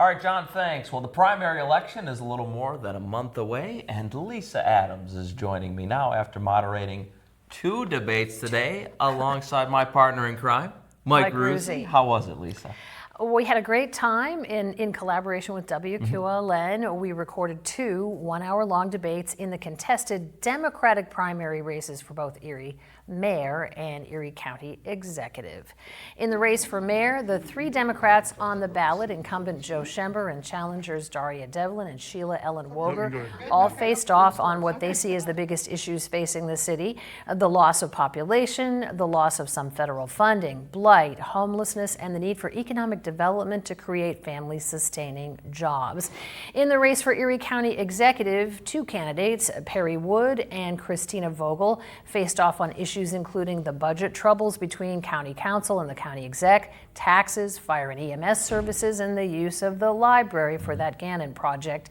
All right, John, thanks. Well, the primary election is a little more than a month away, and Lisa Adams is joining me now after moderating 2 debates today alongside my partner in crime, Mike Ruzzi. How was it, Lisa? We had a great time in collaboration with WQLN. We recorded 2 one-hour-long debates in the contested Democratic primary races for both Erie Mayor and Erie County Executive. In the race for mayor, the 3 Democrats on the ballot, incumbent Joe Schember and challengers Daria Devlin and Sheila Ellen Woger, all faced off on what they see as the biggest issues facing the city: the loss of population, the loss of some federal funding, blight, homelessness, and the need for economic development to create family-sustaining jobs. In the race for Erie County Executive, 2 candidates, Perry Wood and Christina Vogel, faced off on issues including the budget troubles between county council and the county exec, taxes, fire and EMS services, and the use of the library for that Gannon project.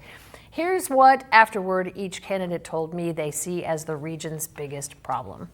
Here's what, afterward, each candidate told me they see as the region's biggest problem.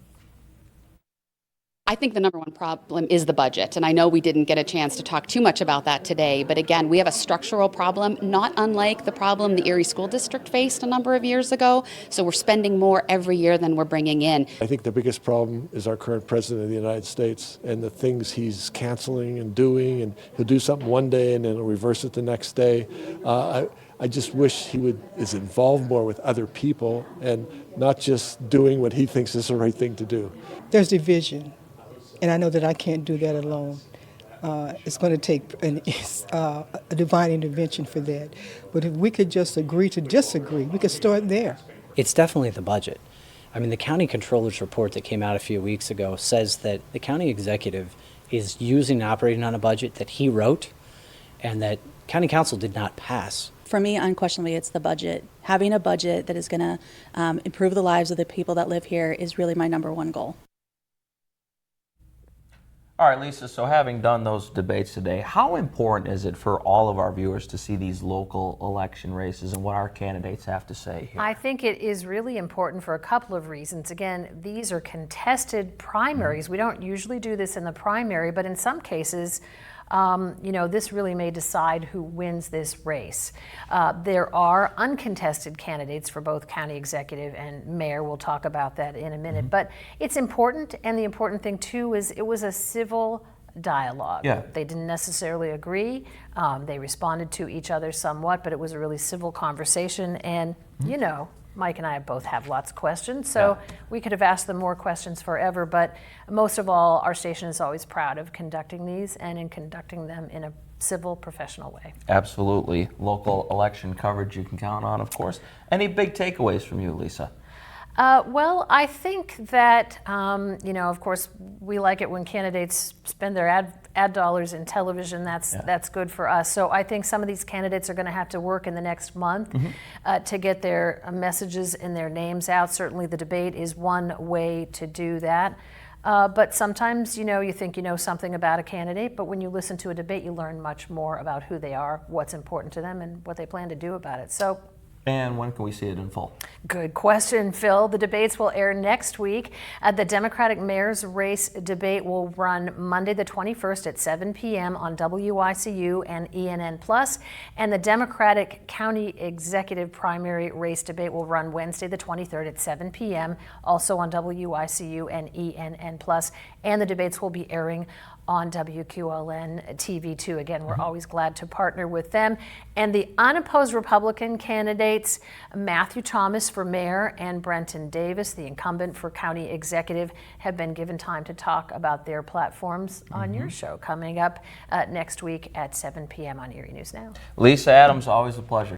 I think the number one problem is the budget, and I know we didn't get a chance to talk too much about that today, but again, we have a structural problem, not unlike the problem the Erie School District faced a number of years ago, so we're spending more every year than we're bringing in. I think the biggest problem is our current President of the United States and the things he's canceling and doing, and he'll do something one day and then he'll reverse it the next day. I just wish he is involved more with other people and not just doing what he thinks is the right thing to do. There's division. And I know that I can't do that alone. It's going to take a divine intervention for that. But if we could just agree to disagree, we could start there. It's definitely the budget. I mean, the county controller's report that came out a few weeks ago says that the county executive is using and operating on a budget that he wrote and that county council did not pass. For me, unquestionably, it's the budget. Having a budget that is going to improve the lives of the people that live here is really my number one goal. All right, Lisa, so having done those debates today, how important is it for all of our viewers to see these local election races and what our candidates have to say here? I think it is really important for a couple of reasons. Again, these are contested primaries. We don't usually do this in the primary, but in some cases, this really may decide who wins this race. There are uncontested candidates for both county executive and mayor. We'll talk about that in a minute. But it's important, and the important thing too is it was a civil dialogue. Yeah. They didn't necessarily agree. They responded to each other somewhat, but it was a really civil conversation. And Mike and I both have lots of questions, so we could have asked them more questions forever, but most of all, our station is always proud of conducting these and in conducting them in a civil, professional way. Absolutely. Local election coverage you can count on, of course. Any big takeaways from you, Lisa? Well, I think that, of course, we like it when candidates spend their ad dollars in television. That's good for us. So I think some of these candidates are going to have to work in the next month to get their messages and their names out. Certainly the debate is one way to do that. But sometimes, you think you know something about a candidate, but when you listen to a debate, you learn much more about who they are, what's important to them, and what they plan to do about it. So. And when can we see it in full? Good question, Phil. The debates will air next week. The Democratic mayor's race debate will run Monday the 21st at 7 p.m. on WICU and ENN+, and the Democratic county executive primary race debate will run Wednesday the 23rd at 7 p.m. also on WICU and ENN+, and the debates will be airing on WQLN TV2. Again, we're always glad to partner with them. And the unopposed Republican candidates, Matthew Thomas for mayor and Brenton Davis, the incumbent for county executive, have been given time to talk about their platforms on your show coming up next week at 7 p.m. on Erie News Now. Lisa Adams, always a pleasure.